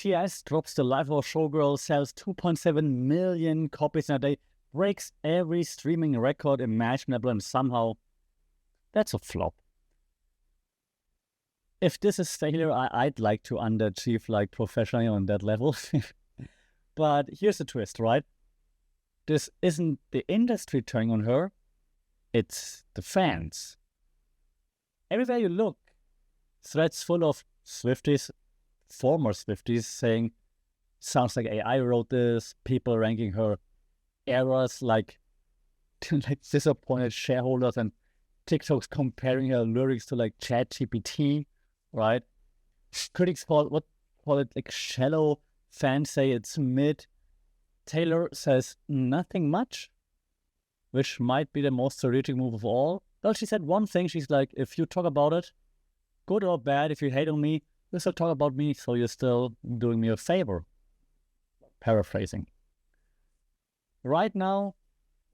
BTS drops The Life of a Showgirl, sells 2.7 million copies in a day, breaks every streaming record imaginable, and somehow that's a flop. If this is failure, I'd like to underachieve like professionally on that level. But here's the twist, right? This isn't the industry turning on her, it's the fans. Everywhere you look, threads full of Swifties, former Swifties, saying, sounds like AI wrote this, people ranking her errors like disappointed shareholders, and TikToks comparing her lyrics to like ChatGPT, right? Critics call it like shallow, fans say it's mid. Taylor says nothing much, which might be the most strategic move of all. Well, she said one thing, she's like, if you talk about it, good or bad, if you hate on me, you still talk about me, so you're still doing me a favor. Paraphrasing. Right now,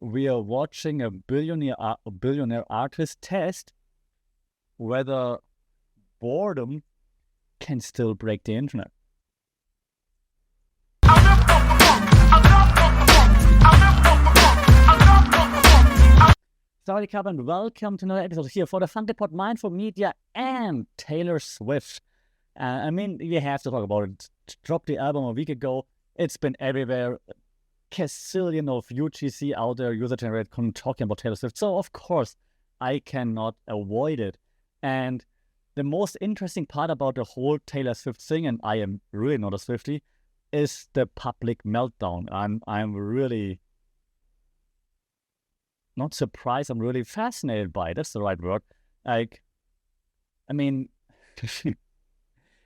we are watching a billionaire artist test whether boredom can still break the internet. Saudi Cup, and welcome to another episode here for the Fandom Mindful Media and Taylor Swift. I mean, we have to talk about it. Dropped the album a week ago. It's been everywhere. Gazillion of UGC out there, user-generated content talking about Taylor Swift. So, of course, I cannot avoid it. And the most interesting part about the whole Taylor Swift thing, and I am really not a Swiftie, is the public meltdown. I'm really not surprised. I'm really fascinated by it. That's the right word. Like, I mean,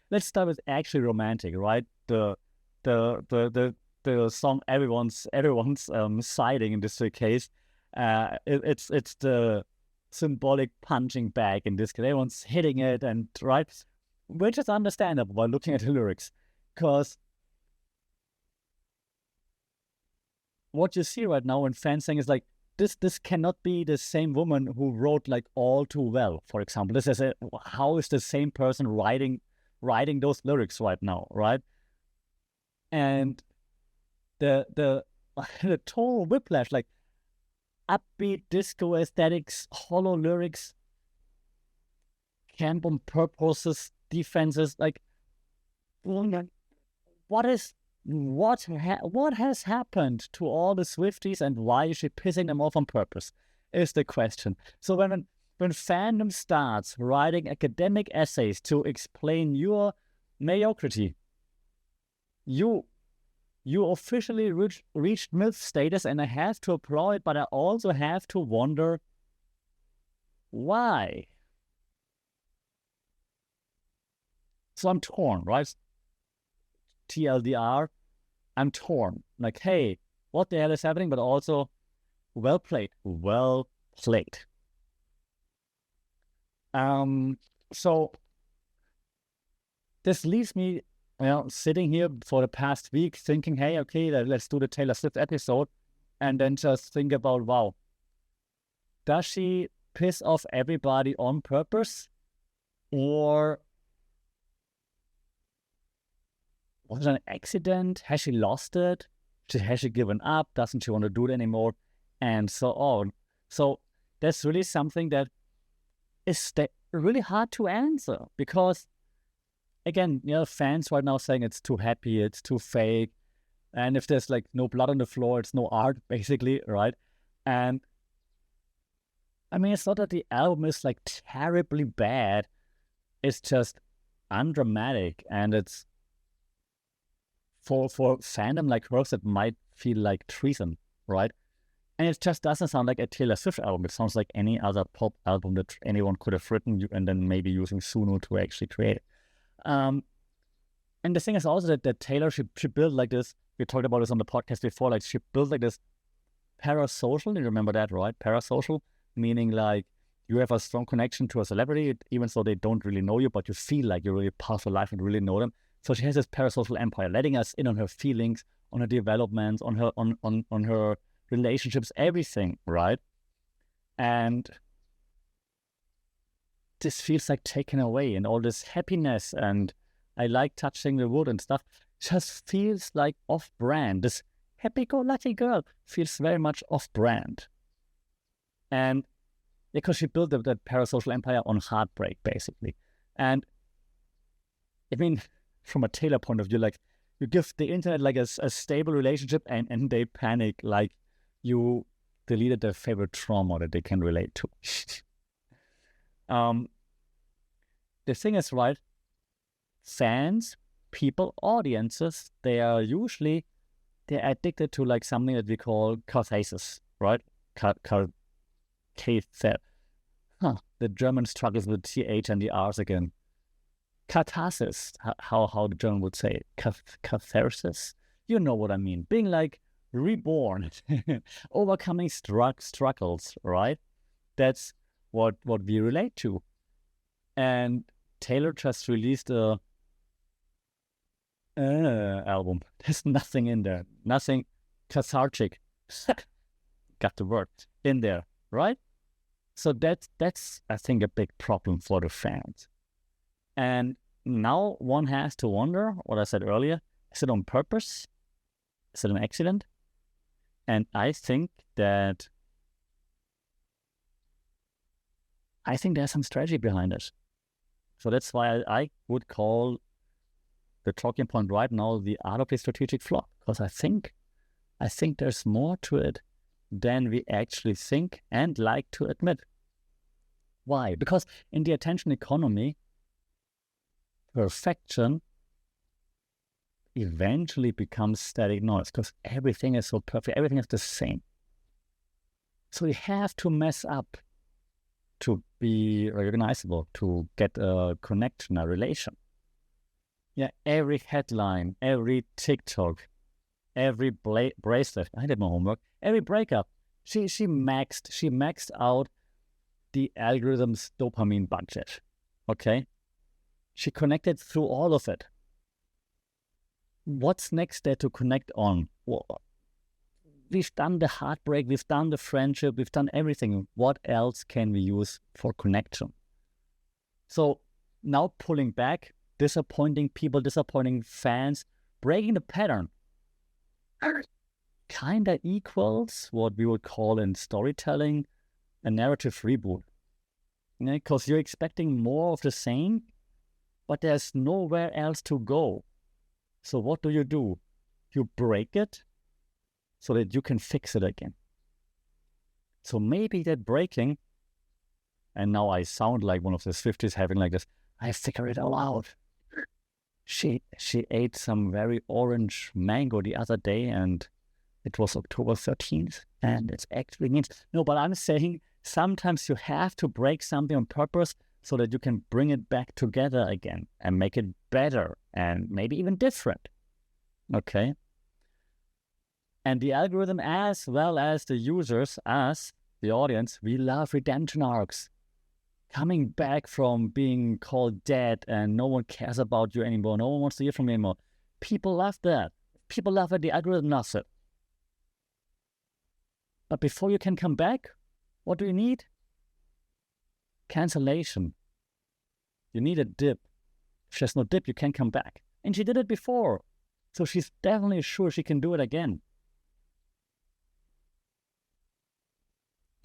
let's start with actually romantic, right? The song everyone's citing in this case. It's the symbolic punching bag in this case. Everyone's hitting it, and right, which is understandable by looking at the lyrics, because what you see right now in fans saying is like, this cannot be the same woman who wrote like All Too Well, for example. This is how is the same person writing those lyrics right now, right? And the the total whiplash, like upbeat disco aesthetics, hollow lyrics, camp on purposes, defenses, like what has happened to all the Swifties, and why is she pissing them off on purpose, is the question. So when fandom starts writing academic essays to explain your mediocrity, you officially reached myth status, and I have to applaud, but I also have to wonder why. So I'm torn, right? TLDR, I'm torn. Like, hey, what the hell is happening? But also, well played. So this leaves me, sitting here for the past week thinking, hey, okay, let's do the Taylor Swift episode, and then just think about, wow, does she piss off everybody on purpose, or was it an accident? Has she lost it? Has she given up? Doesn't she want to do it anymore? And so on. So that's really something that is really hard to answer, because, again, fans right now saying it's too happy, it's too fake, and if there's like no blood on the floor, it's no art, basically, right? And I mean, it's not that the album is like terribly bad. It's just undramatic, and it's for fandom like hers, it might feel like treason, right? And it just doesn't sound like a Taylor Swift album. It sounds like any other pop album that anyone could have written, and then maybe using Suno to actually create it. And the thing is also that Taylor, she built like this, we talked about this on the podcast before, like she built like this parasocial, you remember that, right? Parasocial, meaning like you have a strong connection to a celebrity, even though they don't really know you, but you feel like you're really part of her life and really know them. So she has this parasocial empire, letting us in on her feelings, on her developments, on her relationships, everything, right? And this feels like taken away, and all this happiness, and I like touching the wood and stuff. just feels like off-brand. This happy-go-lucky girl feels very much off-brand. And because she built that parasocial empire on heartbreak, basically. And I mean, from a Taylor point of view, like, you give the internet like a stable relationship and they panic like you deleted their favorite trauma that they can relate to. The thing is, right, fans, people, audiences, they're addicted to like something that we call catharsis, right? The German struggles with TH and the R's again. Catharsis, how the German would say it. Catharsis. You know what I mean. Being like reborn, overcoming struggles, right? That's what we relate to. And Taylor just released a album. There's nothing in there. Nothing cathartic. Got the word in there, right? So that's I think a big problem for the fans. And now one has to wonder what I said earlier. Is it on purpose? Is it an accident? And I think there's some strategy behind it. So that's why I would call the talking point right now the art of the strategic flop, because I think there's more to it than we actually think and like to admit. Why? Because in the attention economy, perfection eventually becomes static noise because everything is so perfect, everything is the same. So you have to mess up to be recognizable, to get a connection, a relation. Yeah, every headline, every TikTok, every bracelet, I did my homework, every breakup, she maxed out the algorithm's dopamine budget, okay? She connected through all of it. What's next there to connect on? Well, we've done the heartbreak, we've done the friendship, we've done everything. What else can we use for connection? So now pulling back, disappointing people, disappointing fans, breaking the pattern kind of equals what we would call in storytelling a narrative reboot. Because you're expecting more of the same, but there's nowhere else to go. So what do? You break it so that you can fix it again. So maybe that breaking, and now I sound like one of the Swifties having like this, I figure it all out. She ate some very orange mango the other day and it was October 13th and it actually means, no, but I'm saying sometimes you have to break something on purpose so that you can bring it back together again and make it better and maybe even different, okay? And the algorithm as well as the users, us, the audience, we love redemption arcs. Coming back from being called dead and no one cares about you anymore, no one wants to hear from you anymore. People love that. People love it, the algorithm loves it. But before you can come back, what do you need? Cancellation. You need a dip. If there's no dip, you can't come back. And she did it before. So she's definitely sure she can do it again.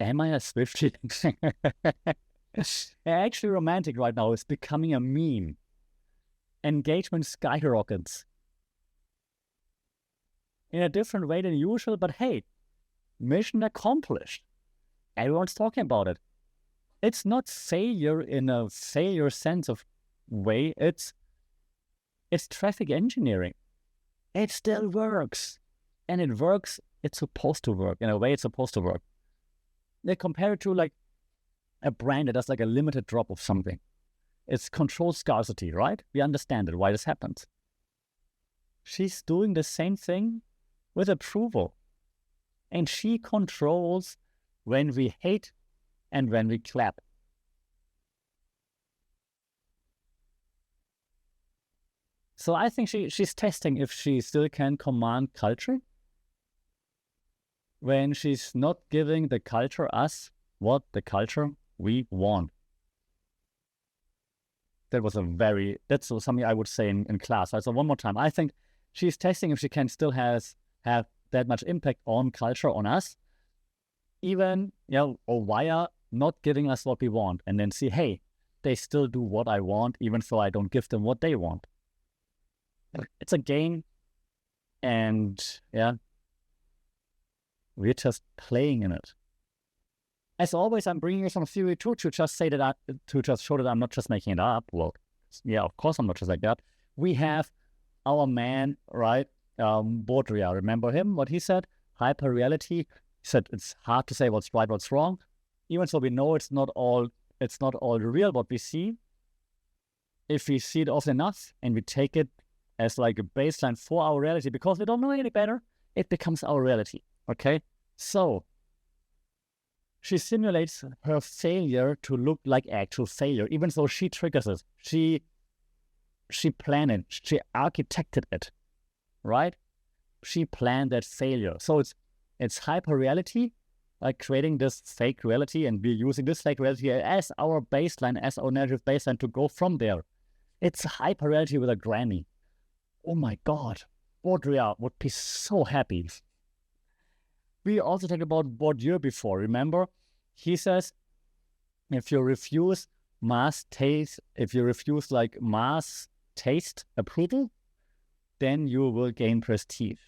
Am I a Swiftie? Actually, romantic right now is becoming a meme. Engagement skyrockets. In a different way than usual, but hey, mission accomplished. Everyone's talking about it. It's not failure in a failure sense of way. It's traffic engineering. It still works. And it works. It's supposed to work. In a way, it's supposed to work. They compare it to like a brand that does like a limited drop of something. It's controlled scarcity, right? We understand it, why this happens. She's doing the same thing with approval. And she controls when we hate and when we clap. So I think she's testing if she still can command culture when she's not giving the culture, us, what the culture we want. That's something I would say in class. So one more time, I think She's testing if she can still have that much impact on culture, on us, even, or via not giving us what we want, and then see, hey, they still do what I want, even though I don't give them what they want. It's a game, and we're just playing in it. As always, I'm bringing you some theory too, to just show that I'm not just making it up. Well, of course I'm not just like that. We have our man, right, Baudrillard. Remember him? What he said? Hyperreality. He said it's hard to say what's right, what's wrong. Even so, we know it's not all real what we see. If we see it often enough and we take it as like a baseline for our reality, because we don't know any better, it becomes our reality. Okay, so she simulates her failure to look like actual failure, even though she triggers it. She planned it. She architected it, right? She planned that failure. So it's hyper reality, like creating this fake reality, and we're using this fake reality as our baseline, as our narrative baseline to go from there. It's hyper reality with a Grammy. Oh my God, Baudrillard would be so happy. We also talked about Bourdieu before, remember? He says, if you refuse mass taste approval, then you will gain prestige.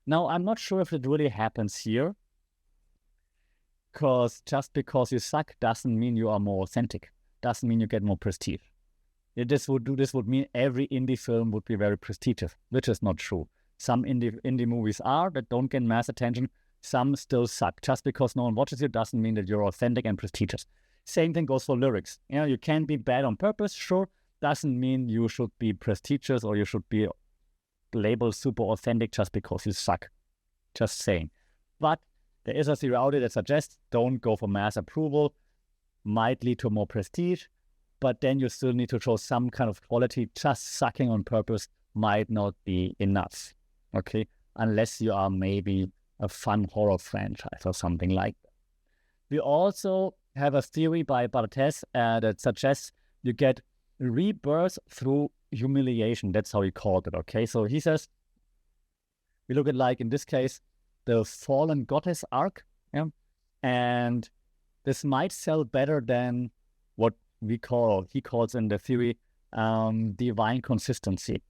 Now, I'm not sure if it really happens here, because just because you suck doesn't mean you are more authentic, doesn't mean you get more prestige. This would mean every indie film would be very prestigious, which is not true. Some indie movies are that don't get mass attention. Some still suck. Just because no one watches you doesn't mean that you're authentic and prestigious. Same thing goes for lyrics. You can be bad on purpose, sure. Doesn't mean you should be prestigious or you should be labeled super authentic just because you suck. Just saying. But there is a theory out there that suggests don't go for mass approval. Might lead to more prestige, but then you still need to show some kind of quality. Just sucking on purpose might not be enough. Okay, unless you are maybe a fun horror franchise or something like that. We also have a theory by Banet-Weiser that suggests you get rebirth through humiliation. That's how he called it, okay? So he says, we look at, like, in this case, the fallen goddess arc, and this might sell better than what he calls in the theory, divine consistency.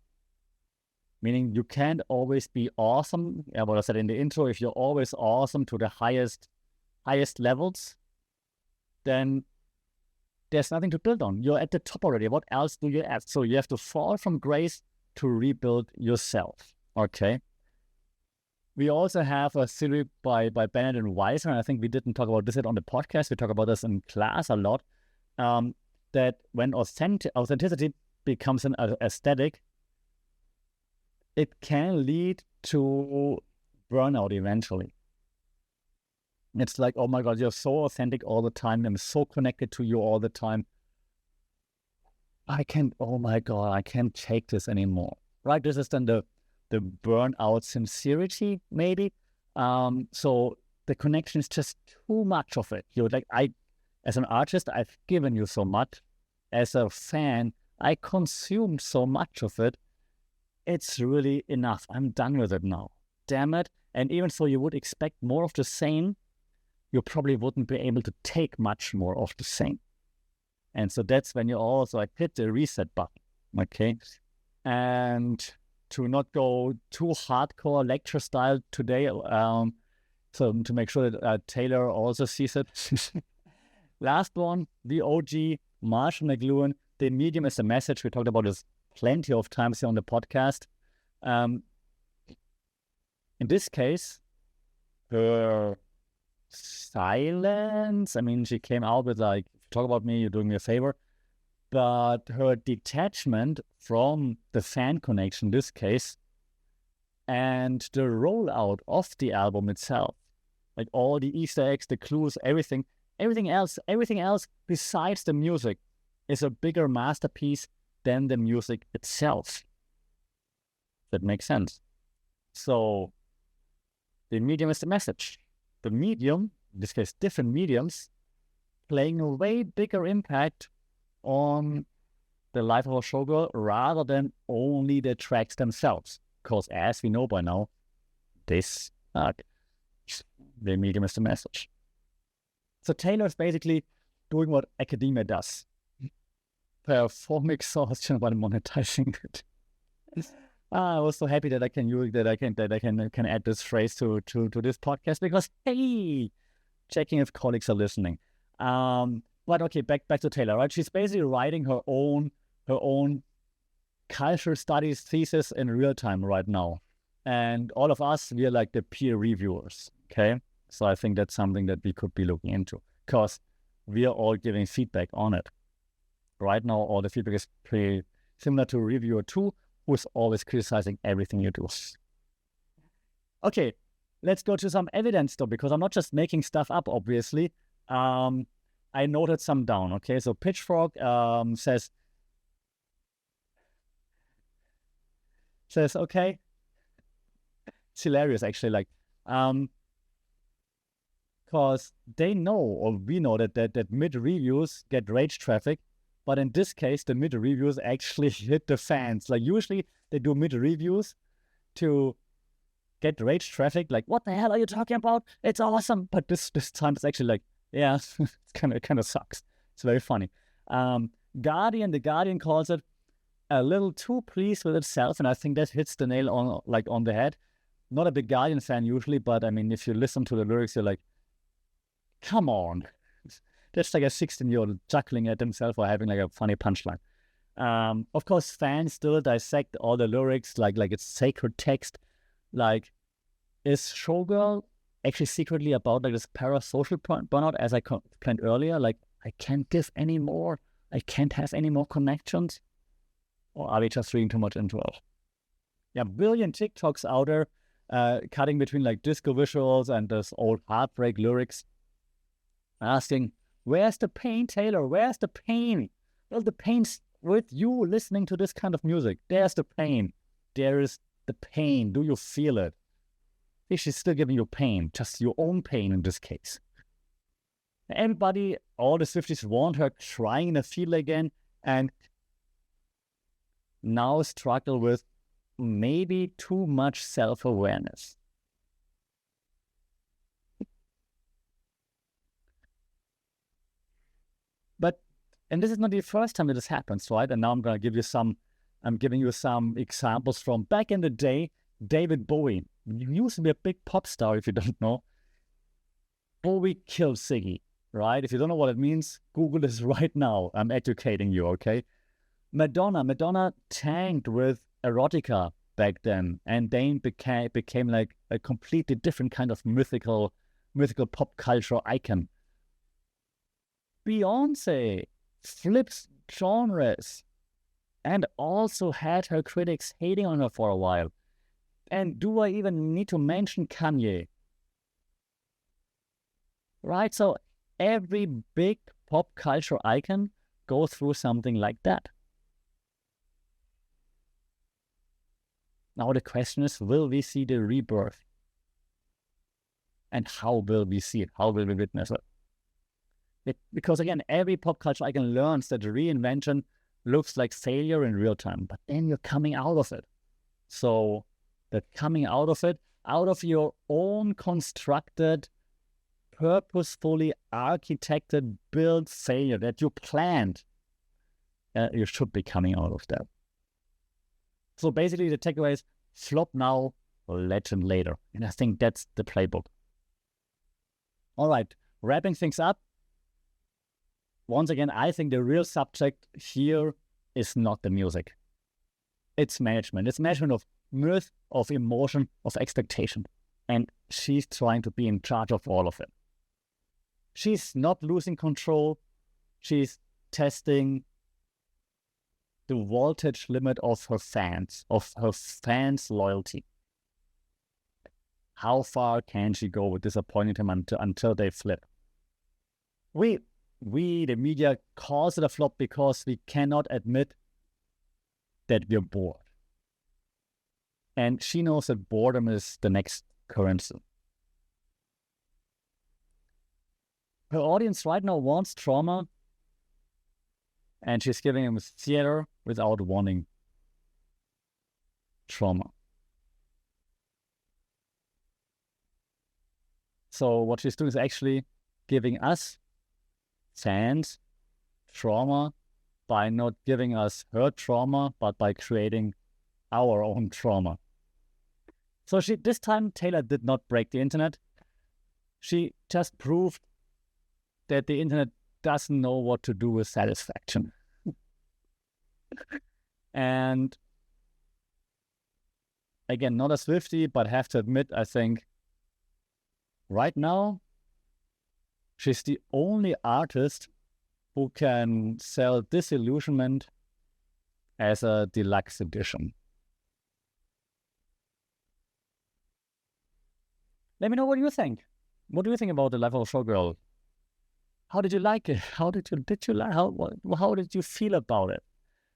Meaning you can't always be awesome. What I said in the intro, if you're always awesome to the highest levels, then there's nothing to build on. You're at the top already. What else do you add? So you have to fall from grace to rebuild yourself. Okay. We also have a theory by Banet-Weiser, and I think we didn't talk about this on the podcast. We talk about this in class a lot. That when authenticity becomes an aesthetic, it can lead to burnout eventually. It's like, oh my God, you're so authentic all the time. I'm so connected to you all the time. I can't take this anymore. Right? This is then the burnout sincerity, maybe. So the connection is just too much of it. You're like, as an artist, I've given you so much. As a fan, I consumed so much of it. It's really enough. I'm done with it now. Damn it. And even so you would expect more of the same, you probably wouldn't be able to take much more of the same. And so that's when you also hit the reset button. Okay. And to not go too hardcore lecture style today, so to make sure that Taylor also sees it. Last one, the OG, Marshall McLuhan. The medium is a message. We talked about this plenty of times here on the podcast. In this case, her silence, she came out with like, talk about me, you're doing me a favor. But her detachment from the fan connection, in this case, and the rollout of the album itself, like all the Easter eggs, the clues, everything else besides the music is a bigger masterpiece than the music itself. That makes sense. So the medium is the message. The medium, in this case different mediums, playing a way bigger impact on the life of a showgirl rather than only the tracks themselves. Because as we know by now, this the medium is the message. So Taylor is basically doing what academia does. Perform exhaustion while monetizing it. I was so happy that I can use that I can add this phrase to this podcast because hey, checking if colleagues are listening. But okay, back to Taylor, right? She's basically writing her own cultural studies thesis in real time right now. And all of us, we are like the peer reviewers, okay? So I think that's something that we could be looking into because we are all giving feedback on it. Right now, all the feedback is pretty similar to a reviewer too, who's always criticizing everything you do. Okay, let's go to some evidence though, because I'm not just making stuff up, obviously. I noted some down, okay? So Pitchfork says, okay, it's hilarious actually, like, because they know, or we know that mid-reviews get rage traffic, but in this case, the mid-reviews actually hit the fans. Like usually they do mid-reviews to get rage traffic, like, what the hell are you talking about? It's awesome. But this time it's actually like, yeah, it kind of sucks. It's very funny. The Guardian calls it a little too pleased with itself, and I think that hits the nail on the head. Not a big Guardian fan usually, but I mean, if you listen to the lyrics, you're like, come on. That's like a 16-year-old chuckling at himself or having like a funny punchline. Of course, fans still dissect all the lyrics like it's sacred text. Like, is Showgirl actually secretly about like this parasocial burnout, as I explained earlier? Like, I can't give any more. I can't have any more connections. Or are we just reading too much into it? Yeah, billion TikToks out there, cutting between like disco visuals and this old heartbreak lyrics, asking, where's the pain, Taylor? Where's the pain? Well, the pain's with you listening to this kind of music. There's the pain. There is the pain. Do you feel it? She's still giving you pain, just your own pain in this case. Everybody, all the Swifties want her trying in a field again and now struggle with maybe too much self-awareness. But, and this is not the first time that this happens, right? And now I'm giving you some examples from back in the day. David Bowie, he used to be a big pop star, if you don't know. Bowie killed Ziggy, right? If you don't know what it means, Google this right now. I'm educating you, okay? Madonna tanked with erotica back then, and then became like a completely different kind of mythical pop culture icon. Beyonce flips genres and also had her critics hating on her for a while. And do I even need to mention Kanye? Right? So every big pop culture icon goes through something like that. Now the question is, will we see the rebirth? And how will we see it? How will we witness it? Because again, every pop culture icon learns that reinvention looks like failure in real time, but then you're coming out of it. So that coming out of it, out of your own constructed, purposefully architected, built failure that you planned, you should be coming out of that. So basically the takeaway is flop now, legend later. And I think that's the playbook. All right, wrapping things up. Once again, I think the real subject here is not the music. It's management. It's management of myth, of emotion, of expectation. And she's trying to be in charge of all of it. She's not losing control. She's testing the voltage limit of her fans' loyalty. How far can she go with disappointing them until they flip? We, the media, calls it a flop because we cannot admit that we're bored. And she knows that boredom is the next currency. Her audience right now wants trauma, And she's giving him theater without wanting trauma. So what she's doing is actually giving us fans trauma by not giving us her trauma, but by creating our own trauma. So this time Taylor did not break the internet. She just proved that the internet doesn't know what to do with satisfaction. And again, not a Swiftie, but have to admit, I think right now, she's the only artist who can sell Disillusionment as a deluxe edition. Let me know what you think. What do you think about the life of Showgirl? How did you like it? How did you feel about it?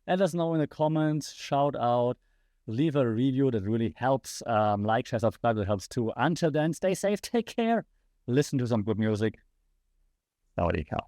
Let us know in the comments. Shout out. Leave a review. That really helps. Like, share, subscribe. That helps too. Until then, stay safe. Take care. Listen to some good music. Sawadee ka.